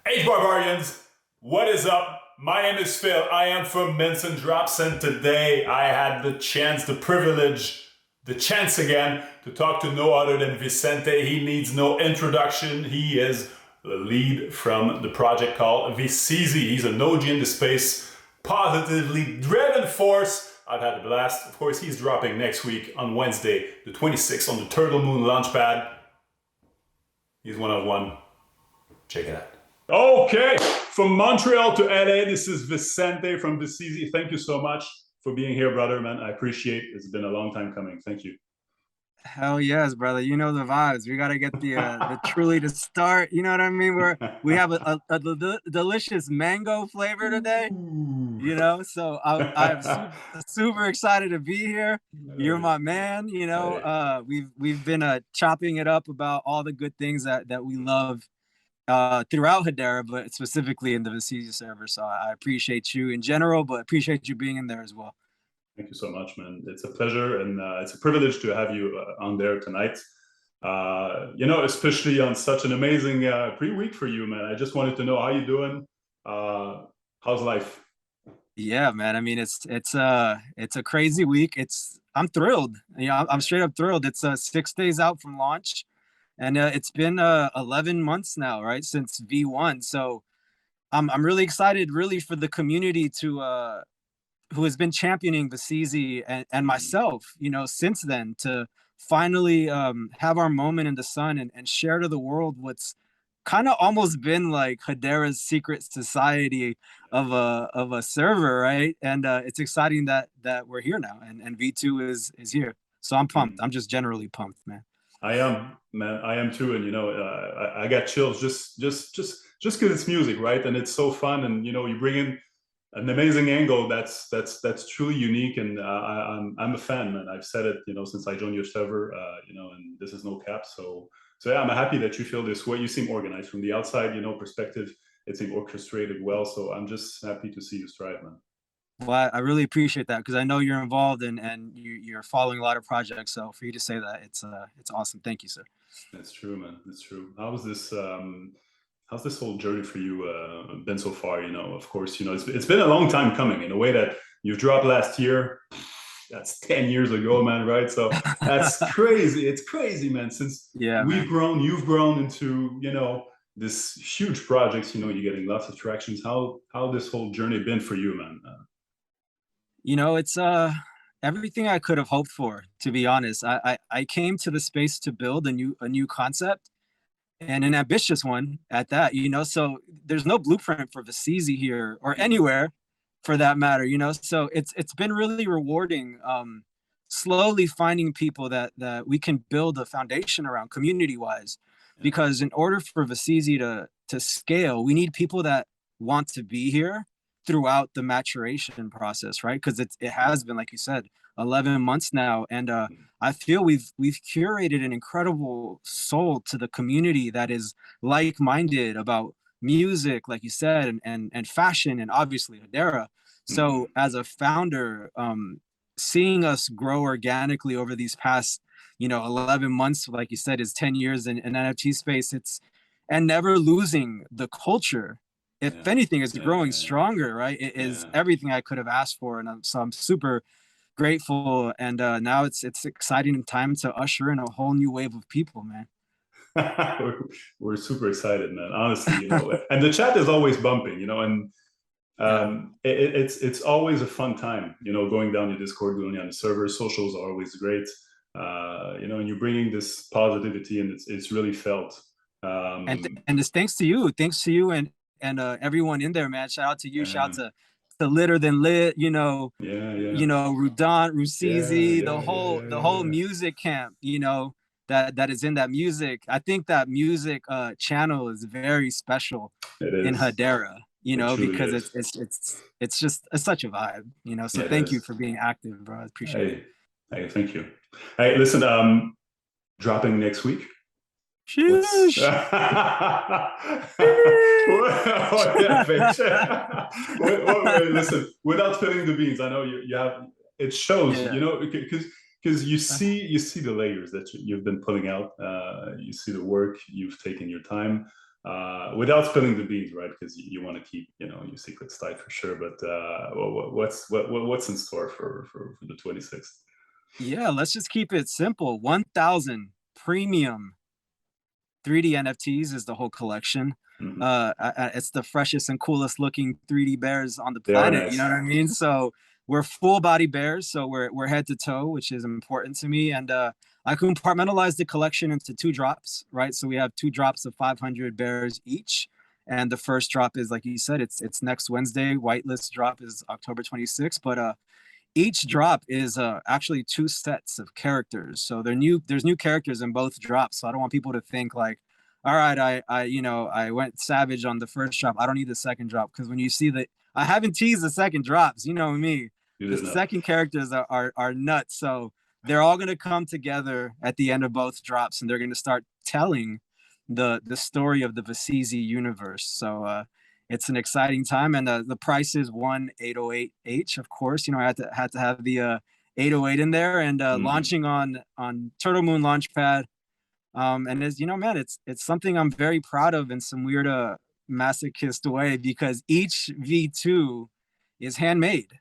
Hey barbarians, what is up? My name is Phil. I am from Mints and Drops, and today I had the chance, the privilege, the chance again to talk to no other than Vicente. He needs no introduction. He is the lead from the project called VCZ. He's an OG in the space, positively driven force. I've had a blast. Of course, he's dropping next week on Wednesday, the 26th, on the Turtle Moon Launchpad. He's one of one. Check it out. Okay, from Montreal to LA, this is Vicente from VCZ. Thank you so much for being here, brother, man. I appreciate it. It's been a long time coming. Thank you. Hell yes, brother. You know the vibes. We gotta get the truly to start. You know what I mean? We have a delicious mango flavor today. You know, so I'm super excited to be here. You're my man. You know, we've been chopping it up about all the good things that we love throughout Hedera, but specifically in the Vicizi server. So I appreciate you in general, but appreciate you being in there as well. Thank you so much, man. It's a pleasure and it's a privilege to have you on there tonight. Especially on such an amazing pre-week for you, man. I just wanted to know how you doing. How's life? Yeah, man. I mean, it's a crazy week. I'm thrilled. You know, I'm straight up thrilled. It's 6 days out from launch, and it's been 11 months now, right, since V1. So I'm really excited, really, for the community to who has been championing Vicizi and myself, you know, since then, to finally have our moment in the sun and share to the world what's kind of almost been like Hedera's secret society of a server, right? And it's exciting that we're here now, and V2 is here. So I'm pumped. I'm just generally pumped, man. I am, man. I am too, and I got chills just because it's music, right? And it's so fun, and you bring in an amazing angle that's truly unique, and I'm a fan, man. I've said it, since I joined your server, and this is no cap. So yeah, I'm happy that you feel this way. You seem organized from the outside, perspective. It seems orchestrated well. So I'm just happy to see you strive, man. Well, I really appreciate that because I know you're involved and you're following a lot of projects. So for you to say that, it's awesome. Thank you, sir. That's true, man. That's true. How's this whole journey for you been so far? Of course, it's been a long time coming in a way that you've dropped last year. That's 10 years ago, man, right? So that's crazy. It's crazy, man. Since Yeah, we've man. grown, you've grown into, this huge projects, you're getting lots of tractions. How this whole journey been for you, man? You know, it's everything I could have hoped for, to be honest. I came to the space to build a new concept and an ambitious one at that, you know. So there's no blueprint for Vicizi here or anywhere for that matter, you know. So it's been really rewarding, slowly finding people that we can build a foundation around community wise, Yeah. because in order for Vicizi to scale, we need people that want to be here throughout the maturation process, right? Because it has been, like you said, 11 months now, and I feel we've curated an incredible soul to the community that is like-minded about music, like you said, and fashion, and obviously Hedera. Mm-hmm. So as a founder, seeing us grow organically over these past, 11 months, like you said, is 10 years in NFT space. And never losing the culture. If Yeah. anything, it's Yeah. growing Yeah. Yeah. stronger, right? It is Yeah. everything I could have asked for, and so I'm super grateful. And now it's exciting time to usher in a whole new wave of people, man. We're super excited, man. Honestly, and the chat is always bumping, and Yeah. it's always a fun time, going down your Discord, going on the server. Socials are always great, and you're bringing this positivity, and it's really felt. And it's thanks to you and everyone in there, man. Shout out to you. Shout out to Litter Than Lit. Yeah, yeah, Rudant, yeah, Rusizi, yeah, yeah, the yeah, whole yeah. music camp. That is in that music. I think that music channel is very special It in is. Hedera. It truly Because is. it's just such a vibe. So It thank you is. for being active, bro. I appreciate it. Hey, hey, thank you. Hey, listen, dropping next week. What's Sheesh. oh, yeah, bitch. Listen, without spilling the beans, I know you have it shows, Yeah. because you see the layers that you've been putting out. You see the work, you've taken your time. Without spilling the beans, right? Because you want to keep, your secrets tight for sure. But what's in store for the 26th? Yeah, let's just keep it simple. 1,000 premium 3D NFTs is the whole collection. Mm-hmm. It's the freshest and coolest looking 3D bears on the They are planet. You nice. know what I mean? So we're full body bears, so we're head to toe, which is important to me. And I compartmentalize the collection into 2 drops, right? So we have 2 drops of 500 bears each. And the first drop is, like you said, it's next Wednesday. Whitelist drop is October 26th. But each drop is actually 2 sets of characters. So there's new characters in both drops. So I don't want people to think like, all right, I went savage on the first drop. I don't need the second drop. Because when you see I haven't teased the second drops, you know me. You The did not. second characters are nuts. So they're all gonna come together at the end of both drops, and they're gonna start telling the story of the Vasizi universe. So it's an exciting time, and the price is 1,808H. Of course, I had to have the 808 in there, and Mm-hmm. launching on Turtle Moon Launchpad. And as man, it's something I'm very proud of in some weird masochist way, because each V2 is handmade.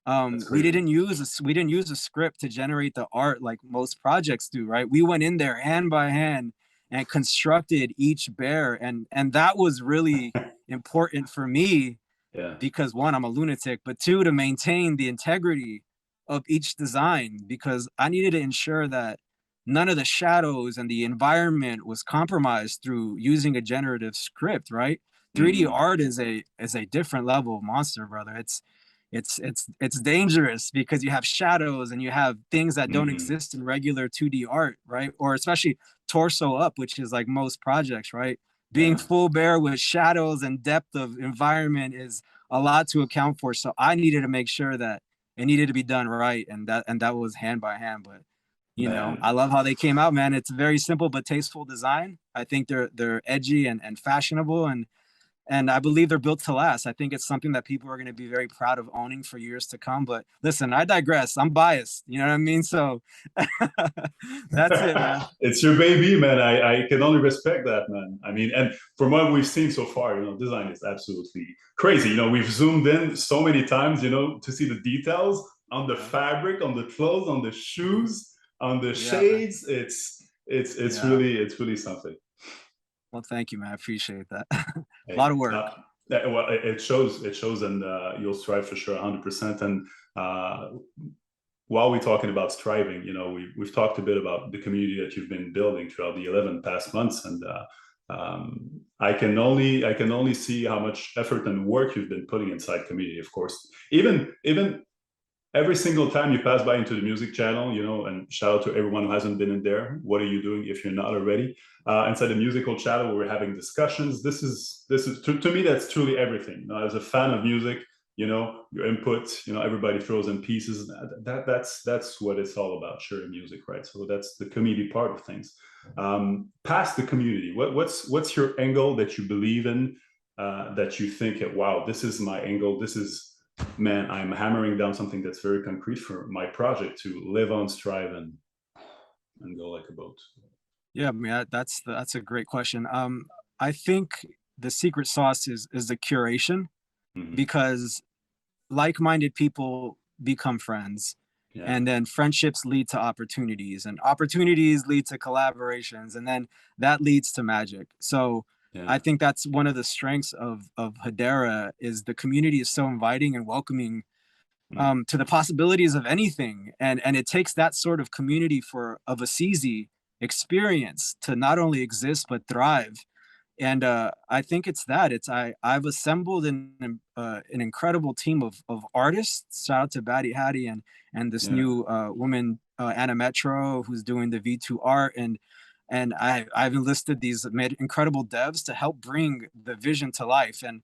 That's We crazy. didn't use a script to generate the art like most projects do, right? We went in there hand by hand and constructed each bear, and that was really important for me, Yeah. because one, I'm a lunatic, but two, to maintain the integrity of each design, because I needed to ensure that none of the shadows and the environment was compromised through using a generative script, right? 3D Mm-hmm. art is a different level of monster, brother. It's dangerous, because you have shadows and you have things that don't Mm-hmm. exist in regular 2D art, right? Or especially torso up, which is like most projects, right? Being Yeah. full bare with shadows and depth of environment is a lot to account for. So I needed to make sure that it needed to be done right, and that was hand by hand. But I Man. love how they came out, man. It's very simple but tasteful design. I think they're edgy and fashionable, and I believe they're built to last. I think it's something that people are going to be very proud of owning for years to come. But listen, I digress. I'm biased. You know what I mean? So that's it, man. It's your baby, man. I can only respect that, man. I mean, and from what we've seen so far, design is absolutely crazy. We've zoomed in so many times, to see the details on the Yeah. fabric, on the clothes, on the shoes, on the Yeah, man. shades. It's Yeah. really something. Well, thank you, man. I appreciate that. A Hey, lot of work. well, it shows, and you'll strive for sure, 100%. And uh, while we're talking about striving, we've talked a bit about the community that you've been building throughout the 11 past months, and I can only see how much effort and work you've been putting inside community. Of course, even every single time you pass by into the music channel, and shout out to everyone who hasn't been in there. What are you doing if you're not already? Inside the musical channel, where we're having discussions. This is to me, that's truly everything. As a fan of music, your input. Everybody throws in pieces. That's what it's all about. Sharing music, right? So that's the community part of things. Past the community, what's your angle that you believe in? That you think, wow, this is my angle. This is, man, I'm hammering down something that's very concrete for my project to live on, strive, and go like a boat. Yeah, I mean, that's a great question. I think the secret sauce is the curation, Mm-hmm. because like-minded people become friends, Yeah, and then friendships lead to opportunities, and opportunities lead to collaborations, and then that leads to magic. So I yeah, think that's one of the strengths of Hedera, is the community is so inviting and welcoming, mm, to the possibilities of anything, and it takes that sort of community for of a CZ experience to not only exist but thrive. And I think it's that I've assembled an incredible team of artists. Shout out to Batty Hattie and this yeah. new woman, Anna Metro, who's doing the V2 art, and I've enlisted these incredible devs to help bring the vision to life. And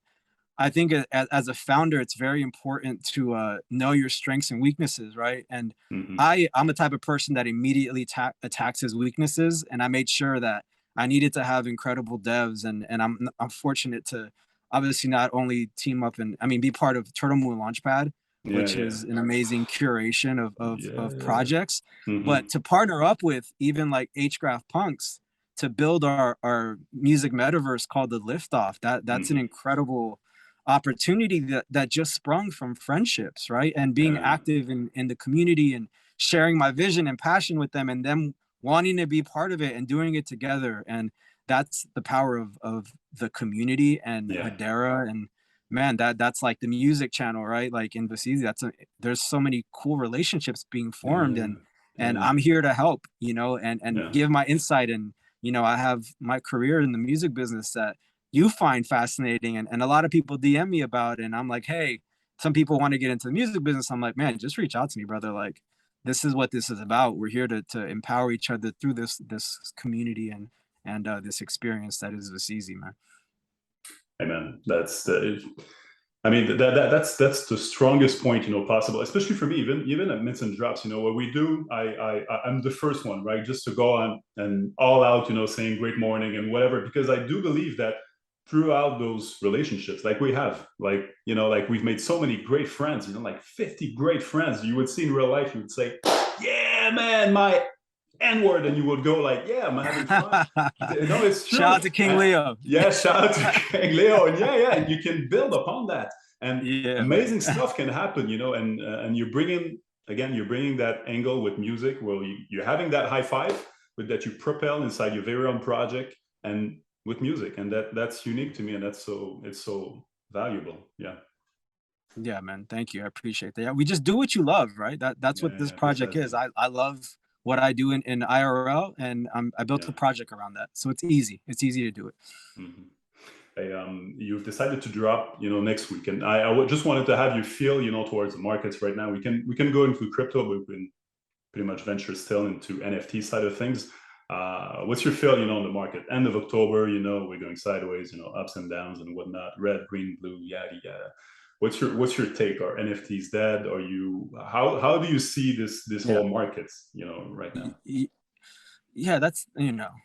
I think as a founder, it's very important to know your strengths and weaknesses, right? And Mm-hmm. I'm a type of person that immediately attacks his weaknesses, and I made sure that I needed to have incredible devs, and I'm fortunate to obviously not only team up and, I mean, be part of Turtle Moon Launchpad, Yeah, which yeah, is an amazing curation of yeah, of yeah. projects, Mm-hmm. but to partner up with even like H Graph Punks, to build our music metaverse called the Liftoff. That's an Hmm. incredible opportunity that just sprung from friendships, right? And being Yeah, active in the community and sharing my vision and passion with them, and them wanting to be part of it and doing it together. And that's the power of the community and yeah, Hedera. And man, that's like the music channel, right? Like in Vasisi, there's so many cool relationships being formed, yeah, and yeah, I'm here to help, and yeah. give my insight. And I have my career in the music business that you find fascinating, and a lot of people DM me about it, and I'm like, hey, some people want to get into the music business. I'm like, man, just reach out to me, brother. Like, this is what this is about. We're here to empower each other through this community and this experience that is Vasisi, man. Hey man, that's the. I mean that's the strongest point possible, especially for me. Even at Mints and Drops, what we do, I'm the first one, right, just to go on and all out, saying great morning and whatever, because I do believe that throughout those relationships, like we have, like we've made so many great friends, like 50 great friends. You would see in real life, you would say, yeah, man, my N-word, and you would go like, yeah, I'm having fun. No, it's Shout true. out to King And Leo. yeah, shout out to King Leo. And yeah, and you can build upon that. And Yeah, man. amazing stuff can happen, and you're bringing that angle with music where you're having that high five, but that you propel inside your very own project and with music. And that's unique to me, and it's so valuable. Yeah. Yeah, man. Thank you. I appreciate that. Yeah, we just do what you love, right? That's Yeah, what this yeah, project is. precisely. I love what I do in IRL, and I built Yeah. a project around that. So it's easy. It's easy to do it. Hmm. You've decided to drop, next week, and I just wanted to have you feel, towards the markets right now. We can go into crypto, but we can pretty much venture still into NFT side of things. What's your feel, on the market? End of October, we're going sideways, ups and downs and whatnot, red, green, blue, yada yada. What's your take? Are NFTs dead? Are you how do you see this Yeah. whole market, right Y- now? y- Yeah, that's,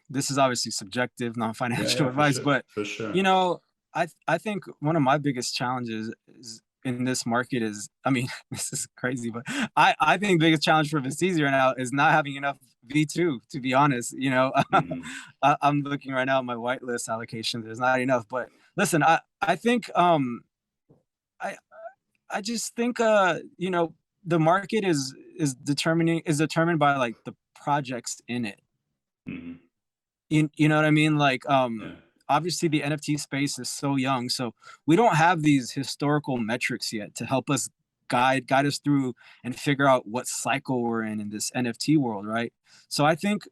this is obviously subjective, Yeah, non-financial yeah, for advice, sure, but for sure. you know, I think one of my biggest challenges is in this market is, I mean, this is crazy, but I think the biggest challenge for Vistisi right now is not having enough V2, to be honest. Hmm. I'm looking right now at my whitelist allocation. There's not enough. But listen, I think I I just think the market is determined by like the projects in it. Hmm. You know what I mean? Like, Yeah. obviously the NFT space is so young, so we don't have these historical metrics yet to help us guide us through and figure out what cycle we're in this NFT world, right? So I think,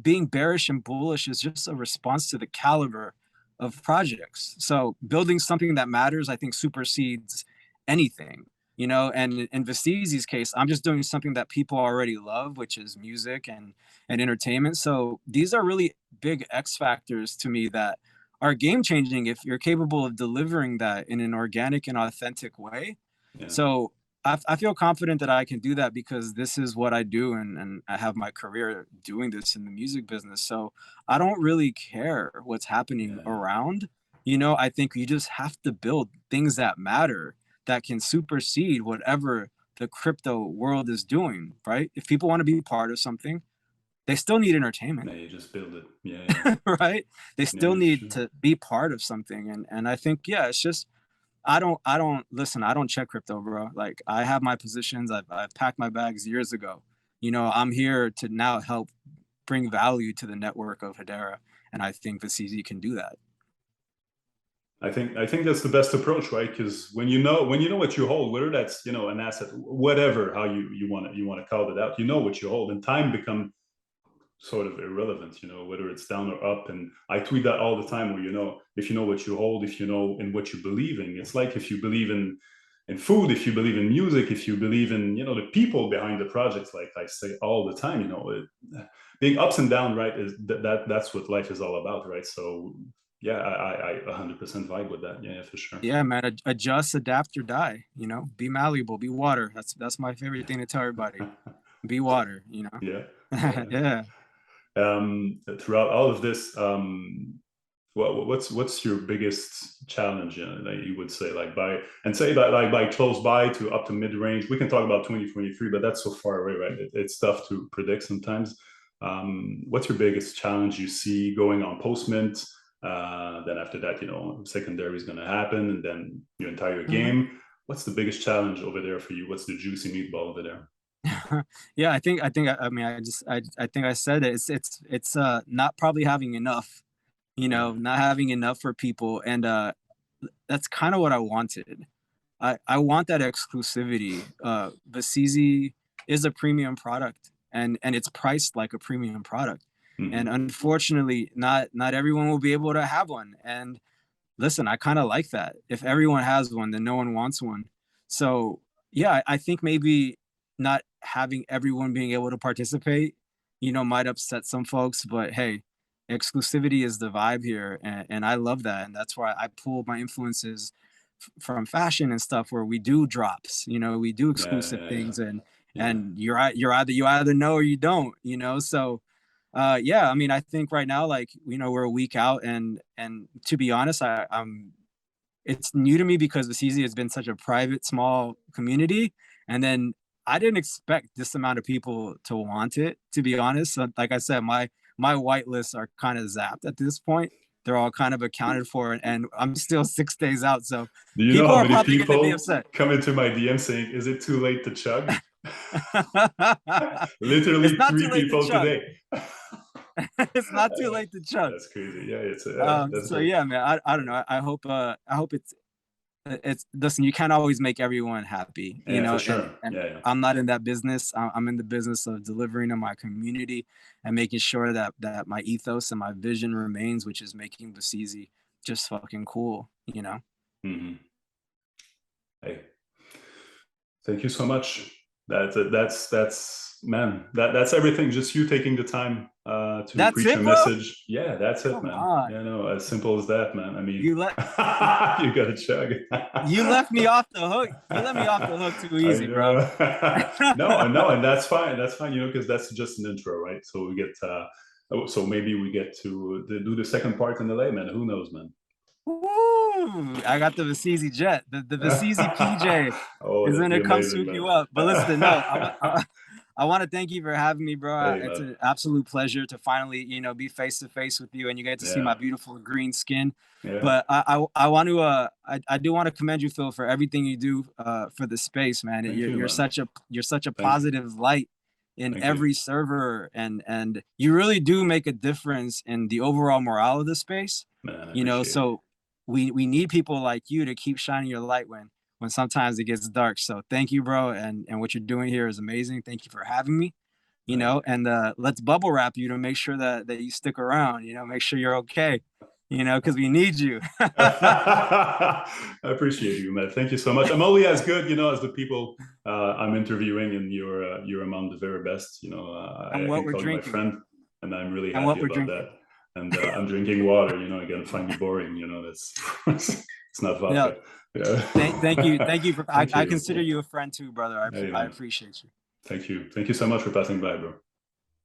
being bearish and bullish is just a response to the caliber of projects. So building something that matters, I think, supersedes anything. And in Vestizi's case, I'm just doing something that people already love, which is music and entertainment. So these are really big X factors to me that are game changing if you're capable of delivering that in an organic and authentic way. Yeah. So I feel confident that I can do that because this is what I do, and I have my career doing this in the music business. So I don't really care what's happening Yeah. around. I think you just have to build things that matter, that can supersede whatever the crypto world is doing, right? If people want to be part of something, they still need entertainment. Yeah, you just build it. Yeah, yeah. Right? They Yeah, still yeah, for need sure. to be part of something. And I think, yeah, it's just, I don't listen, I don't check crypto, bro. Like, I have my positions. I've packed my bags years ago. I'm here to now help bring value to the network of Hedera. And I think the CZ can do that. I think that's the best approach, right? Because when you know what you hold, whether that's an asset, whatever how you want to call it out, you know what you hold, and time become sort of irrelevant, whether it's down or up. And I tweet that all the time, where if you know what you hold, if you know in what you believe in, it's like if you believe in food, if you believe in music, if you believe in the people behind the projects, like I say all the time, being ups and down, right, is that's what life is all about, right? So yeah, I 100% vibe with that. Yeah, yeah, for sure. Yeah, man. Adjust, adapt, or die. Be malleable, be water. That's my favorite thing to tell everybody. Be water. Yeah, yeah. Yeah. Throughout all of this, what's your biggest challenge, that you would say, like say that, like, by close by to up to mid range? We can talk about 2023, but that's so far away, right? It's tough to predict sometimes. What's your biggest challenge you see going on post-mint? Then after that, secondary is going to happen, and then your entire game. What's the biggest challenge over there for you? What's the juicy meatball over there? Yeah, I mean, I think I said it. It's not probably having enough, not having enough for people. And that's kind of what I wanted. I want that exclusivity. Basizi is a premium product, and it's priced like a premium product. And unfortunately, not everyone will be able to have one. And listen, I kind of like that. If everyone has one, then no one wants one. So yeah, I think maybe not having everyone being able to participate, might upset some folks, but hey, exclusivity is the vibe here. And I love that. And that's why I pull my influences from fashion and stuff, where we do drops, we do exclusive things, and you either know or you don't, so yeah, I mean, I think right now, like, we're a week out, and to be honest, I'm it's new to me because the CZ has been such a private, small community, and then I didn't expect this amount of people to want it, to be honest. So, like I said, my white lists are kind of zapped at this point. They're all kind of accounted for, and I'm still 6 days out, so Do you know people how are many probably going to be people upset. come into my DM saying, "Is it too late to chug?" It's Literally not too 3 late to people chug. today. It's not too late to chug. That's crazy. Yeah, that's So great. yeah, man, I don't know. I hope it's listen, you can't always make everyone happy, Yeah, for sure. and Yeah. I'm not in that business. I'm in the business of delivering to my community and making sure that my ethos and my vision remains, which is making Basizi just fucking cool, Hey, thank you so much. That's man. That's everything. Just you taking the time to That's preach it, your bro. message. Yeah, that's it, Come man. on. Yeah, no, as simple as that, man. I mean, You let you gotta chug. you left me off the hook. You let me off the hook too I easy, bro. know. No, and that's fine. That's fine. Because that's just an intro, right? So we get. So maybe we get to do the second part in the lay, man. Who knows, man? Woo! I got the Basizi jet. The Basizi PJ Oh, is that'd be gonna come amazing, swoop man. you up. But listen, no, I want to thank you for having me, bro. Hey, It's man. an absolute pleasure to finally, be face to face with you, and you get to see my Yeah. beautiful green skin. Yeah. But I want to I do want to commend you, Phil, for everything you do for the space, man. Thank you, You're man. such a Thank you. positive light in Thank you. every server, and you really do make a difference in the overall morale of the space. Man, I appreciate it. So we need people like you to keep shining your light when sometimes it gets dark. So thank you, bro, and what you're doing here is amazing. Thank you for having me. And let's bubble wrap you to make sure that you stick around. Make sure you're okay. Because we need you. I appreciate you, man. Thank you so much. I'm only as good, as the people I'm interviewing, and you're among the very best. And I what can we're call you my drinking. friend, and I'm really And what happy we're about drinking. that. And I'm drinking water. Again, find me boring. That's it's not vodka. Yeah. Thank you for. Thank I you. consider you a friend too, brother. Hey, I man. appreciate you. Thank you so much for passing by, bro.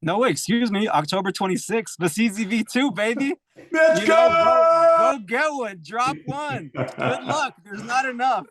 No, wait, excuse me. October 26th, the CZV2, baby. Let's go! Go get one. Drop one. Good luck. There's not enough.